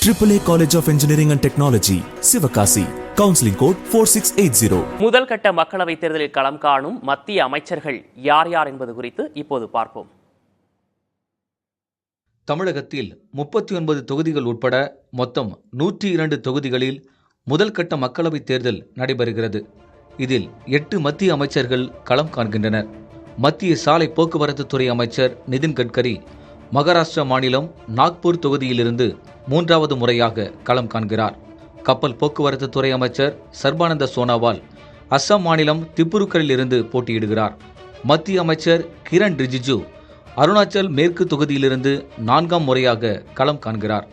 AAA College of Engineering and Technology, Sivakasi. Counseling code 4680. முதல் கட்ட மக்களவைத் தேர்தலில் களம் காணும் மத்திய அமைச்சர்கள் யார் யார் என்பது குறித்து இப்போது பார்ப்போம். தமிழகத்தில் 39 தொகுதிகள் உட்பட மொத்தம் 102 தொகுதிகளில் முதல் கட்ட மக்களவைத் தேர்தல் நடைபெறுகிறது. இதில் 8 மத்திய அமைச்சர்கள் களம் காண்கின்றனர். மத்திய சாலை போக்குவரத்து துறை அமைச்சர் நிதின் கட்கரி மகாராஷ்டிரா மாநிலம் நாக்பூர் தொகுதியிலிருந்து 3வது முறையாக களம் காண்கிறார். கப்பல் போக்குவரத்து துறை அமைச்சர் சர்பானந்த சோனாவால் அஸ்ஸாம் மாநிலம் திப்புருக்கரில் இருந்து போட்டியிடுகிறார். மத்திய அமைச்சர் கிரண் ரிஜிஜு அருணாச்சல் மேற்கு தொகுதியிலிருந்து 4ஆம் முறையாக களம் காண்கிறார்.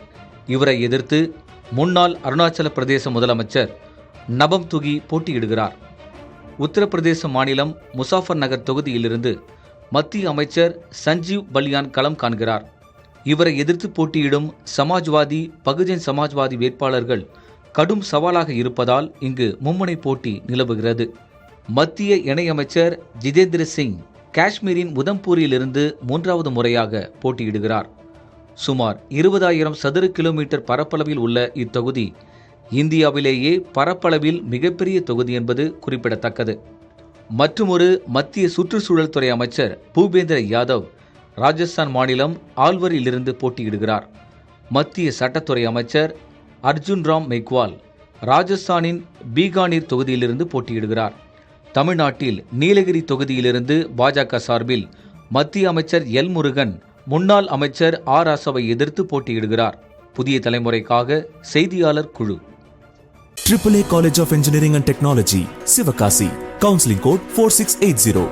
இவரை எதிர்த்து முன்னாள் அருணாச்சல பிரதேச முதலமைச்சர் நபம் துகி போட்டியிடுகிறார். உத்தரப்பிரதேச மாநிலம் முசாஃபர் நகர் தொகுதியிலிருந்து மத்திய அமைச்சர் சஞ்சீவ் பல்யான் களம் காண்கிறார். இவரை எதிர்த்து போட்டியிடும் சமாஜ்வாதி, பகுஜன் சமாஜ்வாதி வேட்பாளர்கள் கடும் சவாலாக இருப்பதால் இங்கு மும்முனை போட்டி நிலவுகிறது. மத்திய இணையமைச்சர் ஜிதேந்திர சிங் காஷ்மீரின் உதம்பூரிலிருந்து 3வது முறையாக போட்டியிடுகிறார். சுமார் 20,000 சதுர கிலோமீட்டர் பரப்பளவில் உள்ள இத்தொகுதி இந்தியாவிலேயே பரப்பளவில் மிகப்பெரிய தொகுதி என்பது குறிப்பிடத்தக்கது. மற்றுமொரு மத்திய சுற்றுச்சூழல் துறை அமைச்சர் பூபேந்திர யாதவ் ராஜஸ்தான் மாநிலம் ஆல்வரிலிருந்து போட்டியிடுகிறார். மத்திய சட்டத்துறை அமைச்சர் அர்ஜுன் ராம் மெக்வால் ராஜஸ்தானின் பீகானீர் தொகுதியிலிருந்து போட்டியிடுகிறார். தமிழ்நாட்டில் நீலகிரி தொகுதியிலிருந்து பாஜக சார்பில் மத்திய அமைச்சர் எல் முருகன் முன்னாள் அமைச்சர் ஆர் ராசாவை எதிர்த்து போட்டியிடுகிறார். புதிய தலைமுறைக்காக செய்தியாளர் குழு. AAA College of Engineering and Technology, Sivakasi. Counseling code 4680.